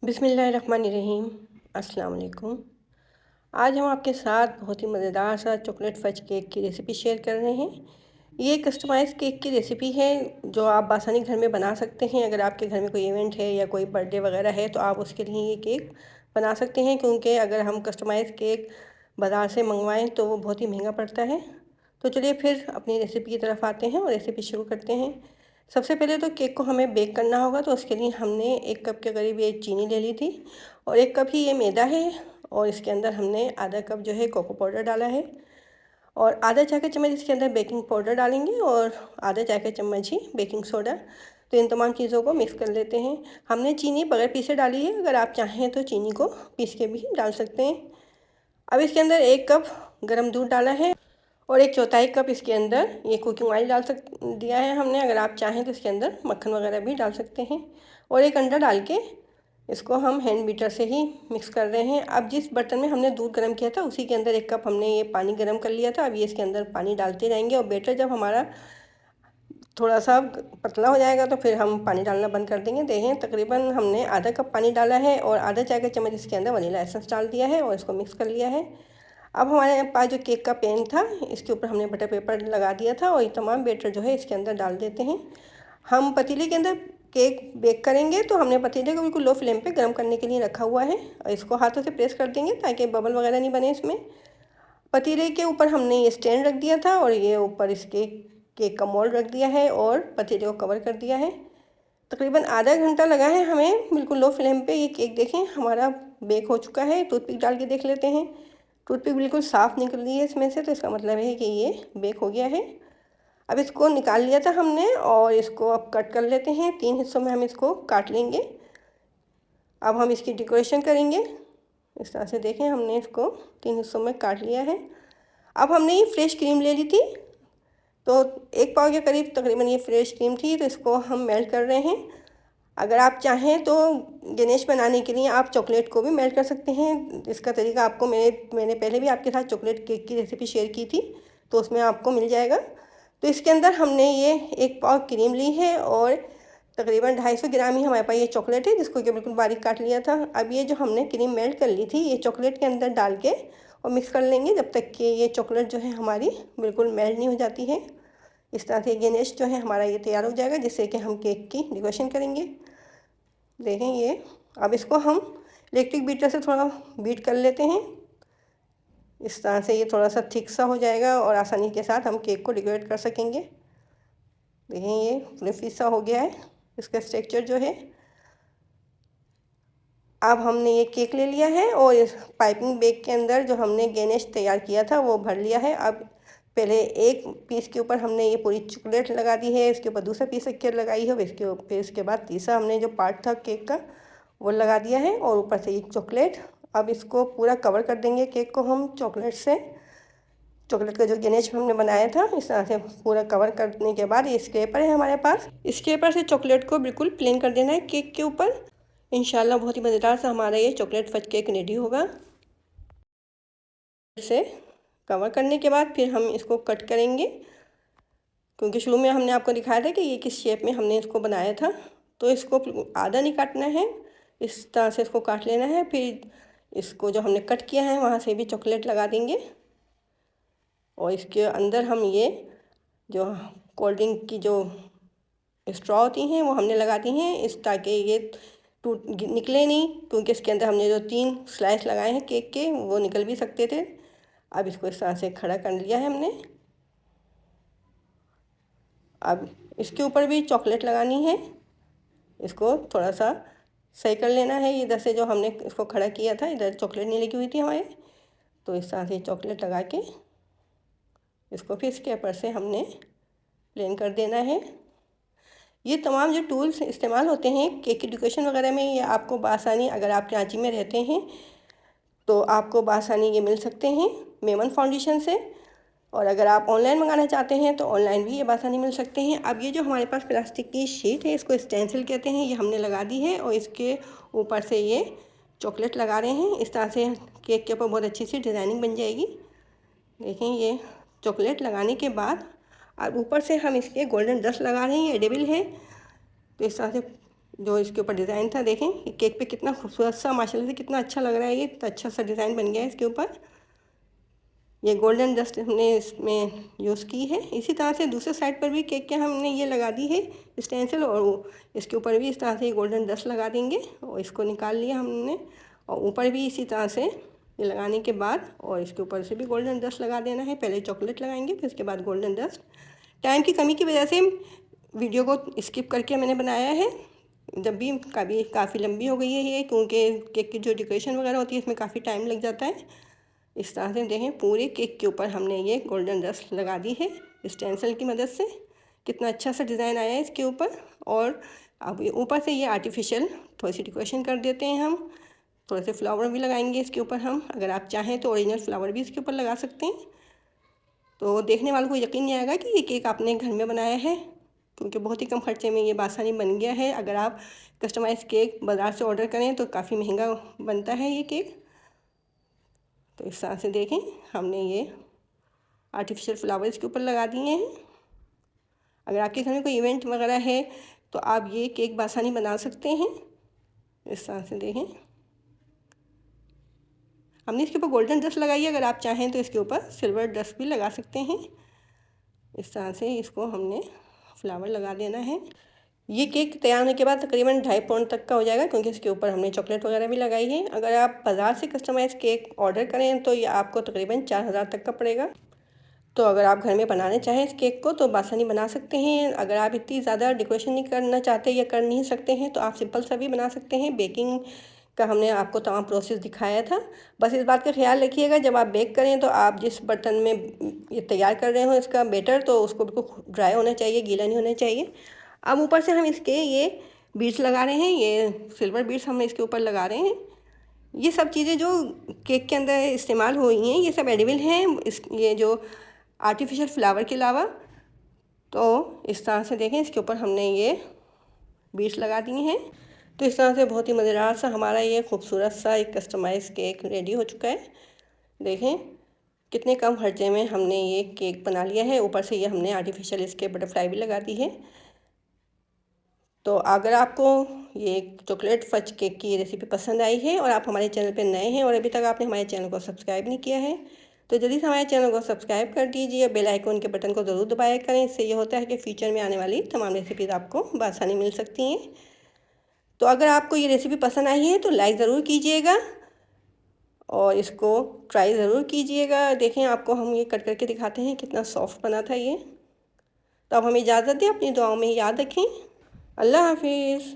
बिस्मिल्लाहिर्रहमानिर्रहीम। अस्सलाम वालेकुम। आज हम आपके साथ बहुत ही मज़ेदार सा चॉकलेट फज केक की रेसिपी शेयर कर रहे हैं। ये कस्टमाइज़ केक की रेसिपी है जो आप बासानी घर में बना सकते हैं। अगर आपके घर में कोई इवेंट है या कोई बर्थडे वगैरह है तो आप उसके लिए ये केक बना सकते हैं, क्योंकि अगर हम कस्टमाइज़ केक बाज़ार से मंगवाएं तो वो बहुत ही महंगा पड़ता है। तो चलिए फिर अपनी रेसिपी की तरफ आते हैं और रेसिपी शुरू करते हैं। सबसे पहले तो केक को हमें बेक करना होगा, तो उसके लिए हमने 1 कप के करीब ये चीनी ले ली थी और 1 कप ही ये मैदा है और इसके अंदर हमने आधा कप जो है कोको पाउडर डाला है और आधा चाय का चम्मच इसके अंदर बेकिंग पाउडर डालेंगे और आधा चाय का चम्मच ही बेकिंग सोडा। तो इन तमाम चीज़ों को मिक्स कर लेते हैं। हमने चीनी बगैर पीसे डाली है, अगर आप चाहें तो चीनी को पीस के भी डाल सकते हैं। अब इसके अंदर 1 कप गर्म दूध डाला है और 1/4 कप इसके अंदर ये कुकिंग ऑयल दिया है हमने। अगर आप चाहें तो इसके अंदर मक्खन वगैरह भी डाल सकते हैं और 1 अंडा डाल के इसको हम हैंड बीटर से ही मिक्स कर रहे हैं। अब जिस बर्तन में हमने दूध गर्म किया था उसी के अंदर 1 कप हमने ये पानी गर्म कर लिया था। अब ये इसके अंदर पानी डालते रहेंगे और बैटर जब हमारा थोड़ा सा पतला हो जाएगा तो फिर हम पानी डालना बंद कर देंगे। देखें तकरीबन हमने आधा कप पानी डाला है और आधा चाय का चम्मच इसके अंदर वनीला एसेंस डाल दिया है और इसको मिक्स कर लिया है। अब हमारे पास जो केक का पैन था इसके ऊपर हमने बटर पेपर लगा दिया था और ये तमाम बैटर जो है इसके अंदर डाल देते हैं। हम पतीले के अंदर केक बेक करेंगे तो हमने पतीले को बिल्कुल लो फ्लेम पे गर्म करने के लिए रखा हुआ है और इसको हाथों से प्रेस कर देंगे ताकि बबल वगैरह नहीं बने इसमें। पतीले के ऊपर हमने ये स्टैंड रख दिया था और ये ऊपर इसके केक का मोल्ड रख दिया है और पतीले को कवर कर दिया है। तकरीबन आधा घंटा लगा है हमें बिल्कुल लो फ्लेम पे। ये केक देखें हमारा बेक हो चुका है। टूथपिक डाल के देख लेते हैं। टूथपिक बिल्कुल साफ़ निकल रही है इसमें से, तो इसका मतलब है कि ये बेक हो गया है। अब इसको निकाल लिया था हमने और इसको अब कट कर लेते हैं। 3 हिस्सों में हम इसको काट लेंगे। अब हम इसकी डेकोरेशन करेंगे। इस तरह से देखें हमने इसको 3 हिस्सों में काट लिया है। अब हमने ये फ्रेश क्रीम ले ली थी, तो 1 पाव के करीब तकरीबन ये फ्रेश क्रीम थी, तो इसको हम मेल्ट कर रहे हैं। अगर आप चाहें तो गनेश बनाने के लिए आप चॉकलेट को भी मेल्ट कर सकते हैं। इसका तरीका आपको मैंने पहले भी आपके साथ चॉकलेट केक की रेसिपी शेयर की थी, तो उसमें आपको मिल जाएगा। तो इसके अंदर हमने ये 1 पाव क्रीम ली है और तकरीबन 250 ग्राम ही हमारे पास ये चॉकलेट है, जिसको कि बिल्कुल बारीक काट लिया था। अब ये जो हमने क्रीम मेल्ट कर ली थी ये चॉकलेट के अंदर डाल के और मिक्स कर लेंगे जब तक कि ये चॉकलेट जो है हमारी बिल्कुल मेल्ट नहीं हो जाती है। इस तरह से गनेश जो है हमारा ये तैयार हो जाएगा, जिससे कि हम केक की डेकोरेशन करेंगे। देखें ये, अब इसको हम इलेक्ट्रिक बीटर से थोड़ा बीट कर लेते हैं। इस तरह से ये थोड़ा सा थिक सा हो जाएगा और आसानी के साथ हम केक को डेकोरेट कर सकेंगे। देखें ये फ्लफी सा हो गया है इसका स्ट्रक्चर जो है। अब हमने ये केक ले लिया है और इस पाइपिंग बैग के अंदर जो हमने गनेश तैयार किया था वो भर लिया है। अब पहले एक पीस के ऊपर हमने ये पूरी चॉकलेट लगा दी है, इसके ऊपर दूसरा पीस रख के लगाई है, फिर इसके बाद तीसरा हमने जो पार्ट था केक का वो लगा दिया है और ऊपर से ये चॉकलेट। अब इसको पूरा कवर कर देंगे केक को हम चॉकलेट से। चॉकलेट का जो गनेश हमने बनाया था इस तरह से पूरा कवर करने के बाद ये स्क्रैपर है हमारे पास। स्क्रैपर से चॉकलेट को बिल्कुल प्लेन कर देना है केक के ऊपर। इंशाल्लाह बहुत ही मज़ेदार सा हमारा ये चॉकलेट फज केक रेडी होगा। से कवर करने के बाद फिर हम इसको कट करेंगे, क्योंकि शुरू में हमने आपको दिखाया था कि ये किस शेप में हमने इसको बनाया था। तो इसको आधा नहीं काटना है, इस तरह से इसको काट लेना है। फिर इसको जो हमने कट किया है वहाँ से भी चॉकलेट लगा देंगे और इसके अंदर हम ये जो कोल्ड ड्रिंक की जो स्ट्रॉ होती हैं वो हमने लगा दी हैं, इस ताकि ये टूट निकले नहीं, क्योंकि इसके अंदर हमने जो 3 स्लाइस लगाए हैं केक के वो निकल भी सकते थे। अब इसको इस तरह से खड़ा कर लिया है हमने। अब इसके ऊपर भी चॉकलेट लगानी है, इसको थोड़ा सा सही कर लेना है। इधर से जो हमने इसको खड़ा किया था इधर चॉकलेट नहीं लगी हुई थी हमारे, तो इस तरह से चॉकलेट लगा के इसको फिर इसके ऊपर से हमने प्लेन कर देना है। ये तमाम जो टूल्स इस्तेमाल होते हैं केक की डेकोरेशन वगैरह में, ये आपको बआसानी अगर आप कराची में रहते हैं तो आपको बआसानी ये मिल सकते हैं मेमन फाउंडेशन से, और अगर आप ऑनलाइन मंगाना चाहते हैं तो ऑनलाइन भी ये बआसानी मिल सकते हैं। अब ये जो हमारे पास प्लास्टिक की शीट है इसको स्टेंसिल कहते हैं, ये हमने लगा दी है और इसके ऊपर से ये चॉकलेट लगा रहे हैं। इस तरह से केक के ऊपर बहुत अच्छी सी डिज़ाइनिंग बन जाएगी। देखें ये चॉकलेट लगाने के बाद अब ऊपर से हम इसके गोल्डन डस्ट लगा रहे हैं, ये एडिबल है। तो इस तरह से जो इसके ऊपर डिज़ाइन था, देखें केक पे कितना खूबसूरत सा, माशाल्लाह से कितना अच्छा लग रहा है। ये इतना अच्छा सा डिज़ाइन बन गया है इसके ऊपर। ये गोल्डन डस्ट हमने इसमें यूज़ की है। इसी तरह से दूसरे साइड पर भी केक के हमने ये लगा दी है स्टेंसिल, और इसके ऊपर भी इस तरह से गोल्डन डस्ट लगा देंगे और इसको निकाल लिया हमने। और ऊपर भी इसी तरह से ये लगाने के बाद और इसके ऊपर से भी गोल्डन डस्ट लगा देना है। पहले चॉकलेट लगाएंगे, फिर इसके बाद गोल्डन डस्ट। टाइम की कमी की वजह से वीडियो को स्किप करके मैंने बनाया है। जब भी काफ़ी लंबी हो गई है ये, क्योंकि केक की जो डेकोरेशन वगैरह होती है इसमें काफ़ी टाइम लग जाता है। इस तरह से देखें पूरे केक के ऊपर हमने ये गोल्डन डस्ट लगा दी है स्टेंसिल की मदद से। कितना अच्छा सा डिज़ाइन आया है इसके ऊपर। और अब ये ऊपर से ये आर्टिफिशियल थोड़ी सी डेकोरेशन कर देते हैं हम। थोड़े से फ्लावर भी लगाएंगे इसके ऊपर हम। अगर आप चाहें तो ओरिजिनल फ्लावर भी इसके ऊपर लगा सकते हैं। तो देखने वालों को यकीन नहीं आएगा कि ये केक आपने घर में बनाया है, क्योंकि बहुत ही कम खर्चे में ये बासानी बन गया है। अगर आप कस्टमाइज़ केक बाज़ार से ऑर्डर करें तो काफ़ी महंगा बनता है ये केक। तो इस तरह से देखें हमने ये आर्टिफिशियल फ्लावर इसके ऊपर लगा दिए हैं। अगर आपके घर में कोई इवेंट वगैरह है तो आप ये केक बासानी बना सकते हैं। इस तरह से देखें हमने इसके ऊपर गोल्डन डस्ट लगाई है। अगर आप चाहें तो इसके ऊपर सिल्वर डस्ट भी लगा सकते हैं। इस तरह से इसको हमने फ्लावर लगा देना है। ये केक तैयार होने के बाद तकरीबन 2.5 पाउंड तक का हो जाएगा, क्योंकि इसके ऊपर हमने चॉकलेट वगैरह भी लगाई है। अगर आप बाज़ार से कस्टमाइज़ केक ऑर्डर करें तो ये आपको तकरीबन 4000 तक का पड़ेगा। तो अगर आप घर में बनाना चाहें इस केक को तो बासानी बना सकते हैं। अगर आप इतनी ज़्यादा डेकोरेशन नहीं करना चाहते या कर नहीं सकते हैं तो आप सिंपल सा भी बना सकते हैं। बेकिंग का हमने आपको तमाम प्रोसेस दिखाया था। बस इस बात का ख्याल रखिएगा जब आप बेक करें तो आप जिस बर्तन में ये तैयार कर रहे हो इसका बैटर, तो उसको बिल्कुल ड्राई होना चाहिए, गीला नहीं होना चाहिए। अब ऊपर से हम इसके ये बीड्स लगा रहे हैं, ये सिल्वर बीड्स हम इसके ऊपर लगा रहे हैं। ये सब चीज़ें जो केक के अंदर इस्तेमाल हुई हैं ये सब एडिबल हैं, ये जो आर्टिफिशियल फ्लावर के अलावा। तो इस तरह से देखें इसके ऊपर हमने ये बीड्स लगा दिए हैं। तो इस तरह से बहुत ही मज़ेदार सा हमारा ये खूबसूरत सा एक कस्टमाइज़ केक रेडी हो चुका है। देखें कितने कम खर्चे में हमने ये केक बना लिया है। ऊपर से ये हमने आर्टिफिशियल इसके बटरफ्लाई भी लगा दी है। तो अगर आपको ये चॉकलेट फज केक की रेसिपी पसंद आई है और आप हमारे चैनल पर नए हैं और अभी तक आपने हमारे चैनल को सब्सक्राइब नहीं किया है तो जल्दी से हमारे चैनल को सब्सक्राइब कर दीजिए। बेल आइकन के बटन को ज़रूर दबाया करें। इससे ये होता है कि फ्यूचर में आने वाली तमाम रेसिपीज़ आपको बआसानी मिल सकती हैं। तो अगर आपको ये रेसिपी पसंद आई है तो लाइक ज़रूर कीजिएगा और इसको ट्राई ज़रूर कीजिएगा। देखें आपको हम ये कट करके दिखाते हैं कितना सॉफ्ट बना था ये। तो अब हमें इजाज़त दें, अपनी दुआओं में याद रखें। अल्लाह हाफिज़।